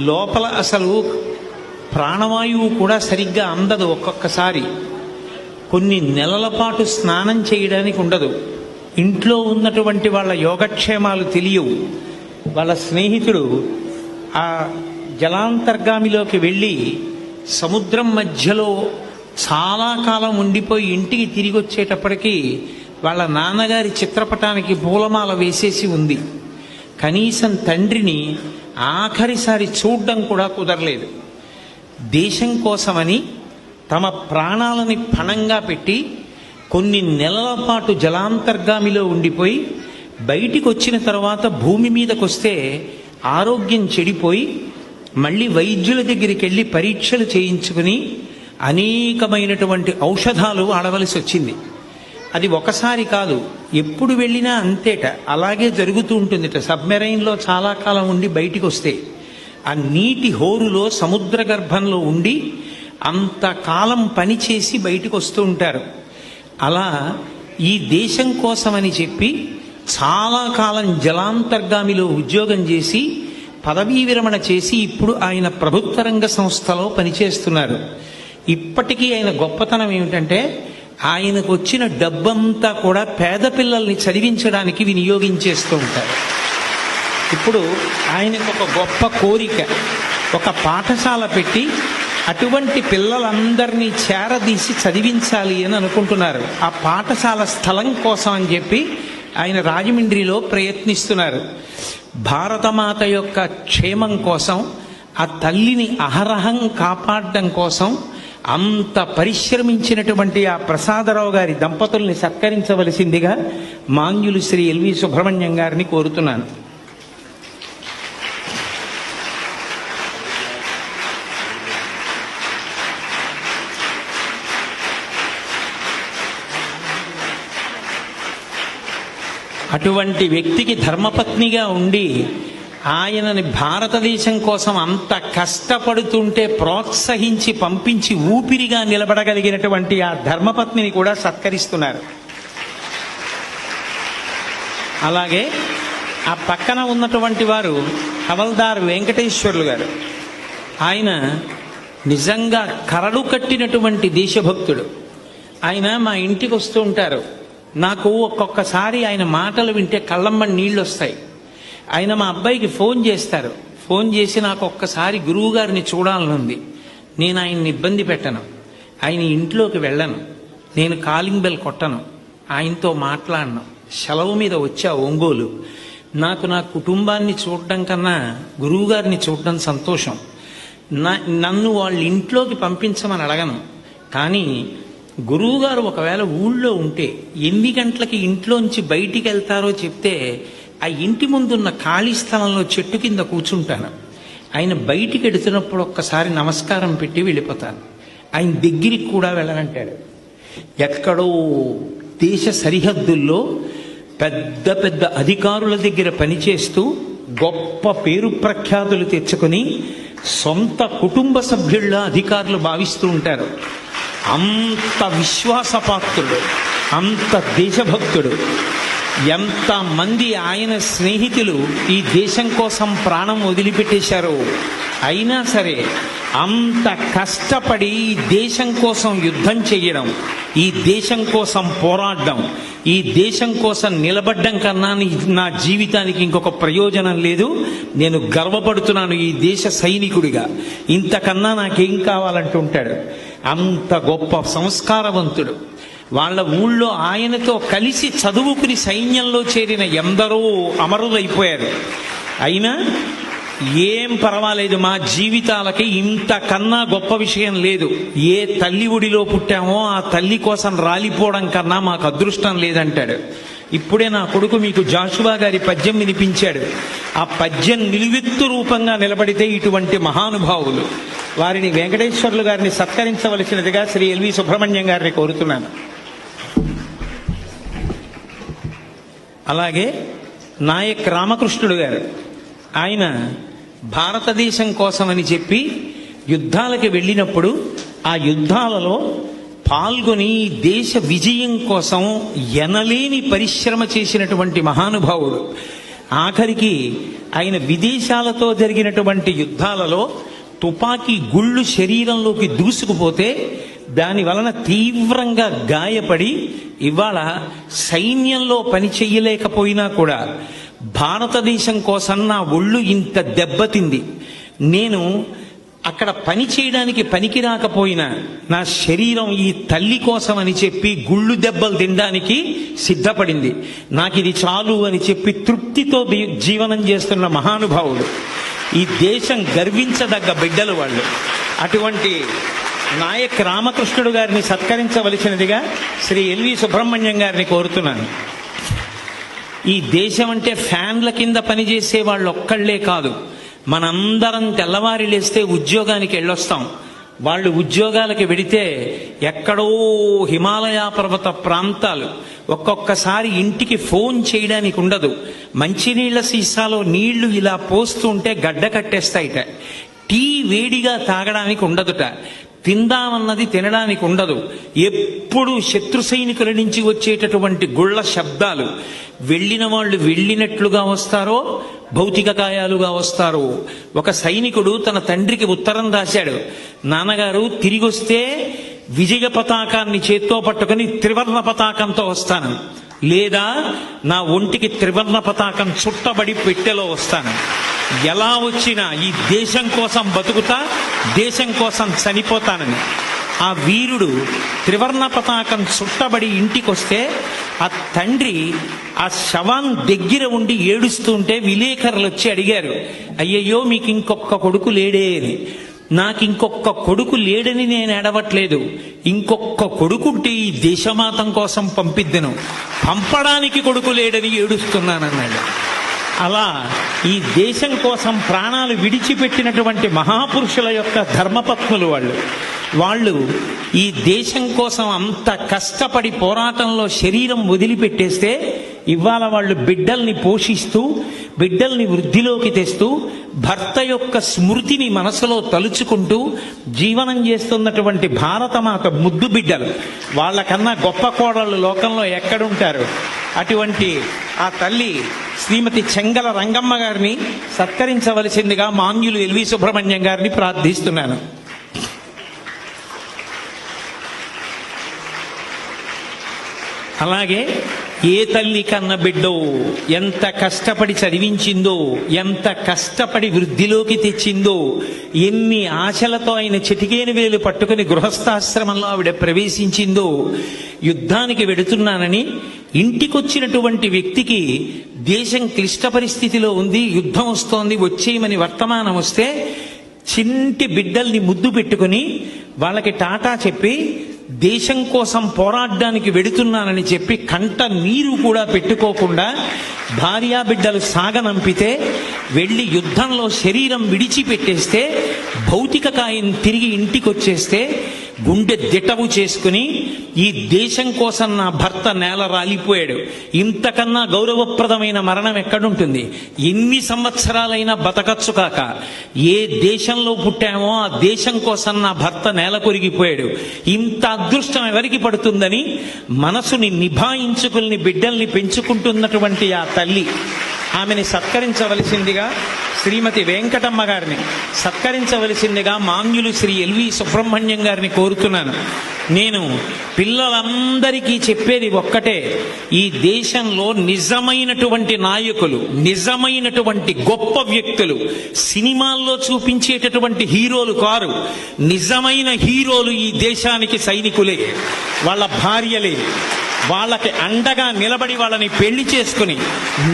లోపల అసలు ప్రాణవాయువు కూడా సరిగ్గా అందదు. ఒక్కొక్కసారి కొన్ని నెలల పాటు స్నానం చేయడానికి ఉండదు. ఇంట్లో ఉన్నటువంటి వాళ్ళ యోగక్షేమాలు తెలియవు. వాళ్ళ స్నేహితుడు ఆ జలాంతర్గామిలోకి వెళ్ళి సముద్రం మధ్యలో చాలా కాలం ఉండిపోయి ఇంటికి తిరిగి వచ్చేటప్పటికీ వాళ్ళ నాన్నగారి చిత్రపటానికి పూలమాల వేసేసి ఉంది. కనీసం తండ్రిని ఆఖరిసారి చూడడం కూడా కుదరలేదు. దేశం కోసమని తమ ప్రాణాలని పణంగా పెట్టి కొన్ని నెలల పాటు జలాంతర్గామిలో ఉండిపోయి బయటికి వచ్చిన తర్వాత భూమి మీదకి వస్తే ఆరోగ్యం చెడిపోయి మళ్ళీ వైద్యుల దగ్గరికి వెళ్ళి పరీక్షలు చేయించుకుని అనేకమైనటువంటి ఔషధాలు వాడవలసి వచ్చింది. అది ఒకసారి కాదు, ఎప్పుడు వెళ్ళినా అంతేట. అలాగే జరుగుతూ ఉంటుందిట. సబ్మెరైన్లో చాలా కాలం ఉండి బయటికి వస్తే ఆ నీటి హోరులో సముద్ర గర్భంలో ఉండి అంతకాలం పనిచేసి బయటికి వస్తూ ఉంటారు. అలా ఈ దేశం కోసమని చెప్పి చాలా కాలం జలాంతర్గామిలో ఉద్యోగం చేసి పదవీ విరమణ చేసి ఇప్పుడు ఆయన ప్రభుత్వ రంగ సంస్థలో పనిచేస్తున్నారు. ఇప్పటికీ ఆయన గొప్పతనం ఏమిటంటే ఆయనకు వచ్చిన డబ్బంతా కూడా పేద పిల్లల్ని చదివించడానికి వినియోగించేస్తూ ఉంటారు. ఇప్పుడు ఆయనకు ఒక గొప్ప కోరిక, ఒక పాఠశాల పెట్టి అటువంటి పిల్లలందరినీ చేరదీసి చదివించాలి అని అనుకుంటున్నారు. ఆ పాఠశాల స్థలం కోసం అని చెప్పి ఆయన రాజమండ్రిలో ప్రయత్నిస్తున్నారు. భారతమాత యొక్క క్షేమం కోసం, ఆ తల్లిని అహరహం కాపాడడం కోసం అంత పరిశ్రమించినటువంటి ఆ ప్రసాదరావు గారి దంపతుల్ని సత్కరించవలసిందిగా మాన్యులు శ్రీ ఎల్వి సుబ్రహ్మణ్యం గారిని కోరుతున్నాను. అటువంటి వ్యక్తికి ధర్మపత్నిగా ఉండి ఆయనని భారతదేశం కోసం అంత కష్టపడుతుంటే ప్రోత్సహించి పంపించి ఊపిరిగా నిలబడగలిగినటువంటి ఆ ధర్మపత్నిని కూడా సత్కరిస్తున్నారు. అలాగే ఆ పక్కన ఉన్నటువంటి వారు హవల్దార్ వెంకటేశ్వర్లు గారు. ఆయన నిజంగా కరడు కట్టినటువంటి దేశభక్తుడు. ఆయన మా ఇంటికి వస్తూ ఉంటారు. నాకు ఒక్కొక్కసారి ఆయన మాటలు వింటే కళ్ళమ్మని నీళ్ళు వస్తాయి. ఆయన మా అబ్బాయికి ఫోన్ చేస్తారు. ఫోన్ చేసి నాకు ఒక్కసారి గురువు గారిని చూడాలనుంది. నేను ఆయన్ని ఇబ్బంది పెట్టను, ఆయన ఇంట్లోకి వెళ్ళను, నేను కాలింగ్ బెల్ కొట్టను, ఆయనతో మాట్లాడను. సెలవు మీద వచ్చా ఒంగోలు. నాకు నా కుటుంబాన్ని చూడడం కన్నా గురువు గారిని చూడడం సంతోషం. నన్ను వాళ్ళ ఇంట్లోకి పంపించమని అడగను. కానీ గురువుగారు ఒకవేళ ఊళ్ళో ఉంటే 8 గంటలకి ఇంట్లోంచి బయటికి వెళ్తారో చెప్తే ఆ ఇంటి ముందున్న ఖాళీ స్థలంలో చెట్టు కింద కూర్చుంటాను. ఆయన బయటికి ఎడుతున్నప్పుడు ఒక్కసారి నమస్కారం పెట్టి వెళ్ళిపోతాను. ఆయన దగ్గరికి కూడా వెళ్ళనంటాడు. ఎక్కడో దేశ సరిహద్దుల్లో పెద్ద పెద్ద అధికారుల దగ్గర పనిచేస్తూ గొప్ప పేరు ప్రఖ్యాతులు తెచ్చుకొని సొంత కుటుంబ సభ్యుళ్ళ అధికారులు భావిస్తూ ఉంటారు. అంత విశ్వాసపాత్రుడు, అంత దేశభక్తుడు. ఎంతమంది ఆయన స్నేహితులు ఈ దేశం కోసం ప్రాణం వదిలిపెట్టేశారో అయినా సరే అంత కష్టపడి ఈ దేశం కోసం యుద్ధం చేయడం, ఈ దేశం కోసం పోరాడడం, ఈ దేశం కోసం నిలబడ్డం కన్నా నా జీవితానికి ఇంకొక ప్రయోజనం లేదు. నేను గర్వపడుతున్నాను ఈ దేశ సైనికుడిగా. ఇంతకన్నా నాకేం కావాలంటుంటాడు. అంత గొప్ప సంస్కారవంతుడు. వాళ్ళ ఊళ్ళో ఆయనతో కలిసి చదువుకుని సైన్యంలో చేరిన ఎందరో అమరులైపోయారు. అయినా ఏం పర్వాలేదు, మా జీవితాలకి ఇంతకన్నా గొప్ప విషయం లేదు. ఏ తల్లి ఒడిలో పుట్టామో ఆ తల్లి కోసం రాలిపోవడం కన్నా మాకు అదృష్టం లేదంటాడు. ఇప్పుడే నా కొడుకు మీకు జాషువా గారి పద్యం వినిపించాడు. ఆ పద్యం నిలువెత్తు రూపంగా నిలబడితే ఇటువంటి మహానుభావులు వారిని వెంకటేశ్వర్లు గారిని సత్కరించవలసినదిగా శ్రీ ఎల్వి సుబ్రహ్మణ్యం గారిని కోరుతున్నాను. అలాగే నాయక్ రామకృష్ణుడు గారు. ఆయన భారతదేశం కోసమని చెప్పి యుద్ధాలకు వెళ్ళినప్పుడు ఆ యుద్ధాలలో పాల్గొని దేశ విజయం కోసం ఎనలేని పరిశ్రమ చేసినటువంటి మహానుభావుడు. ఆఖరికి ఆయన విదేశాలతో జరిగినటువంటి యుద్ధాలలో తుపాకీ గుళ్ళు శరీరంలోకి దూసుకుపోతే దాని వలన తీవ్రంగా గాయపడి ఇవాళ సైన్యంలో పని చెయ్యలేకపోయినా కూడా భారతదేశం కోసం నా ఒళ్ళు ఇంత దెబ్బతింది, నేను అక్కడ పని చేయడానికి పనికి రాకపోయినా నా శరీరం ఈ తల్లి కోసం అని చెప్పి గుళ్ళు దెబ్బలు తినడానికి సిద్ధపడింది, నాకు ఇది చాలు అని చెప్పి తృప్తితో జీవనం చేస్తున్న మహానుభావుడు. ఈ దేశం గర్వించదగ్గ బిడ్డలు వాళ్ళు. అటువంటి నాయక్ రామకృష్ణుడు గారిని సత్కరించవలసినదిగా శ్రీ ఎల్వి సుబ్రహ్మణ్యం గారిని కోరుతున్నాను. ఈ దేశం అంటే ఫ్యాన్ల కింద పనిచేసే వాళ్ళు ఒక్కళ్లే కాదు, మనందరం తెల్లవారి లేస్తే ఉద్యోగానికి వెళ్ళొస్తాం. వాళ్ళు ఉద్యోగాలకి వెడితే ఎక్కడో హిమాలయ పర్వత ప్రాంతాలు, ఒక్కొక్కసారి ఇంటికి ఫోన్ చేయడానికి ఉండదు, మంచినీళ్ల సీసాలో నీళ్లు ఇలా పోస్తుంటే గడ్డ కట్టేస్తాయిట, టీ వేడిగా తాగడానికి ఉండదుట, తిందామన్నది తినడానికి ఉండదు, ఎప్పుడు శత్రు సైనికుల నుంచి వచ్చేటటువంటి గుళ్ళ శబ్దాలు. వెళ్ళిన వాళ్ళు వెళ్ళినట్లుగా వస్తారో భౌతిక కాయాలుగా వస్తారో. ఒక సైనికుడు తన తండ్రికి ఉత్తరం రాశాడు, నాన్నగారు తిరిగి వస్తే విజయ పతాకాన్ని చేత్తో పట్టుకుని త్రివర్ణ పతాకంతో వస్తాను, లేదా నా ఒంటికి త్రివర్ణ పతాకం చుట్టబడి పెట్టెలో వస్తాను, ఎలా వచ్చినా ఈ దేశం కోసం బతుకుతా, దేశం కోసం చనిపోతానని. ఆ వీరుడు త్రివర్ణ పతాకం చుట్టబడి ఇంటికి వస్తే ఆ తండ్రి ఆ శవం దగ్గర ఉండి ఏడుస్తుంటే విలేకరులు వచ్చి అడిగారు, అయ్యయ్యో మీకు ఇంకొక కొడుకు లేడే అని. నాకు ఇంకొక కొడుకు లేడని నేను ఏడవట్లేదు, ఇంకొక కొడుకుంటే ఈ దేశమాతం కోసం పంపిద్దను, పంపడానికి కొడుకు లేడని ఏడుస్తున్నానన్నాడు. అలా ఈ దేశం కోసం ప్రాణాలు విడిచిపెట్టినటువంటి మహాపురుషుల యొక్క ధర్మపత్నులు వాళ్ళు ఈ దేశం కోసం అంత కష్టపడి పోరాటంలో శరీరం వదిలిపెట్టేస్తే ఇవాళ వాళ్ళు బిడ్డల్ని పోషిస్తూ బిడ్డల్ని వృద్ధిలోకి తెస్తూ భర్త యొక్క స్మృతిని మనసులో తలుచుకుంటూ జీవనం చేస్తున్నటువంటి భారతమాత ముద్దు బిడ్డలు. వాళ్ళకన్నా గొప్ప కోడళ్ళు లోకంలో ఎక్కడుంటారు? అటువంటి ఆ తల్లి శ్రీమతి చెంగల రంగమ్మ గారిని సత్కరించవలసిందిగా మాన్యులు ఎల్వి సుబ్రహ్మణ్యం గారిని ప్రార్థిస్తున్నాను. అలాగే ఏ తల్లి కన్న బిడ్డో ఎంత కష్టపడి చదివించిందో, ఎంత కష్టపడి వృద్ధిలోకి తెచ్చిందో, ఎన్ని ఆశలతో ఆయన చిటికేని వేలు పట్టుకుని గృహస్థాశ్రమంలో ఆవిడ ప్రవేశించిందో. యుద్ధానికి వెడుతున్నానని ఇంటికొచ్చినటువంటి వ్యక్తికి దేశం క్లిష్ట పరిస్థితిలో ఉంది, యుద్ధం వస్తోంది, వచ్చేయమని వర్తమానం వస్తే చింటి బిడ్డల్ని ముద్దు పెట్టుకుని వాళ్ళకి టాటా చెప్పి దేశం కోసం పోరాడడానికి వెడుతున్నానని చెప్పి కంట నీరు కూడా పెట్టుకోకుండా భార్యా బిడ్డలు సాగనంపితే వెళ్ళి యుద్ధంలో శరీరం విడిచిపెట్టేస్తే భౌతిక కాయం తిరిగి ఇంటికి వచ్చేస్తే గుండె దిటవు చేసుకుని ఈ దేశం కోసం నా భర్త నేల రాలిపోయాడు, ఇంతకన్నా గౌరవప్రదమైన మరణం ఎక్కడుంటుంది? ఎన్ని సంవత్సరాలైనా బతకచ్చు కాక ఏ దేశంలో పుట్టామో ఆ దేశం కోసం నా భర్త నేల కొరిగిపోయాడు, ఇంత అదృష్టం ఎవరికి పడుతుందని మనసుని నిభాయించుకుని బిడ్డల్ని పెంచుకుంటున్నటువంటి ఆ తల్లి, ఆమెని సత్కరించవలసిందిగా శ్రీమతి వెంకటమ్మ గారిని సత్కరించవలసిందిగా మాన్యులు శ్రీ ఎల్వి సుబ్రహ్మణ్యం గారిని కోరుతున్నాను. నేను పిల్లలందరికీ చెప్పేది ఒక్కటే, ఈ దేశంలో నిజమైనటువంటి నాయకులు, నిజమైనటువంటి గొప్ప వ్యక్తులు సినిమాల్లో చూపించేటటువంటి హీరోలు కారు. నిజమైన హీరోలు ఈ దేశానికి సైనికులే, వాళ్ళ భార్యలే. వాళ్ళకి అండగా నిలబడి వాళ్ళని పెళ్లి చేసుకుని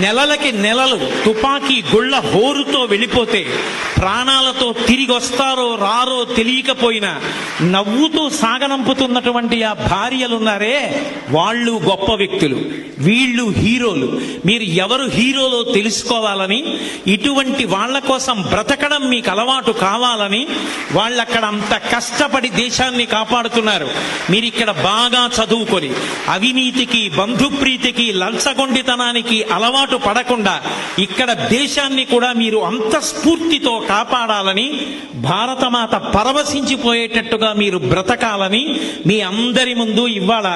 నెలలకి నెలలు తుపాకీ గుళ్ళ హోరుతో వెళ్ళిపోతే ప్రాణాలతో తిరిగి వస్తారో రారో తెలియకపోయినా నవ్వుతూ సాగనంపుతున్నటువంటి ఆ భార్యలున్నారే, వాళ్ళు గొప్ప వ్యక్తులు, వీళ్ళు హీరోలు. మీరు ఎవరు హీరోలో తెలుసుకోవాలని, ఇటువంటి వాళ్ళ కోసం బ్రతకడం మీకు అలవాటు కావాలని వాళ్ళక్కడ అంత కష్టపడి దేశాన్ని కాపాడుతున్నారు. మీరు ఇక్కడ బాగా చదువుకొని అవినీతి అవినీతికి, బంధుప్రీతికి, లంచగొండితనానికి అలవాటు పడకుండా ఇక్కడ దేశాన్ని కూడా మీరు అంతఃస్ఫూర్తితో కాపాడాలని, భారతమాత పరవశించిపోయేటట్టుగా మీరు బ్రతకాలని మీ అందరి ముందు ఇవాళ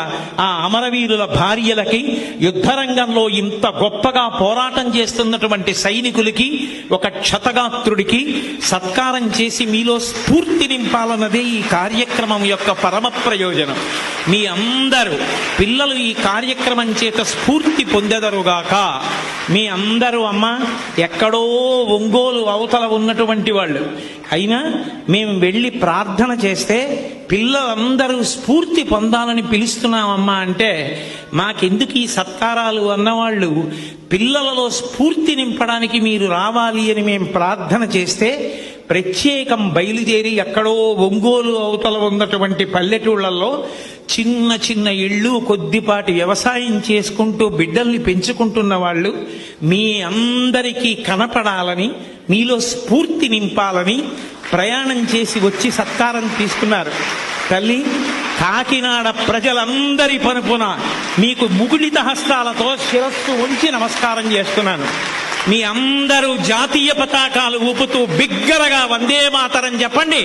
ఆ అమరవీరుల భార్యలకి, యుద్ధరంగంలో ఇంత గొప్పగా పోరాటం చేస్తున్నటువంటి సైనికులకి, ఒక క్షతగాత్రుడికి సత్కారం చేసి మీలో స్ఫూర్తి నింపాలన్నదే ఈ కార్యక్రమం యొక్క పరమ ప్రయోజనం. మీ అందరూ పిల్లలు ఈ కార్యక్రమం చేత స్ఫూర్తి పొందెదరుగాక. మీ అందరూ అమ్మ ఎక్కడో ఒంగోలు అవతల ఉన్నటువంటి వాళ్ళు అయినా మేము వెళ్ళి ప్రార్థన చేస్తే పిల్లలందరూ స్ఫూర్తి పొందాలని పిలుస్తున్నామమ్మా అంటే, మాకెందుకు ఈ సత్కారాలు అన్నవాళ్ళు పిల్లలలో స్ఫూర్తి నింపడానికి మీరు రావాలి అని మేము ప్రార్థన చేస్తే ప్రత్యేకం బయలుదేరి ఎక్కడో ఒంగోలు అవతల ఉన్నటువంటి పల్లెటూళ్ళల్లో చిన్న చిన్న ఇళ్ళు, కొద్దిపాటి వ్యవసాయం చేసుకుంటూ బిడ్డల్ని పెంచుకుంటున్న వాళ్ళు మీ అందరికీ కనపడాలని, మీలో స్ఫూర్తి నింపాలని ప్రయాణం చేసి వచ్చి సత్కారం తీసుకున్నారు. తల్లి, కాకినాడ ప్రజలందరి పరుపున మీకు ముగుళిత హస్తాలతో శిరస్సు ఉంచి నమస్కారం చేస్తున్నాను. మీ అందరూ జాతీయ పతాకాలు ఊపుతూ బిగ్గరగా వందే మాతరం చెప్పండి.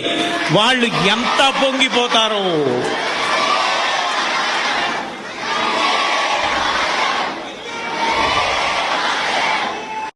వాళ్ళు ఎంత పొంగిపోతారో.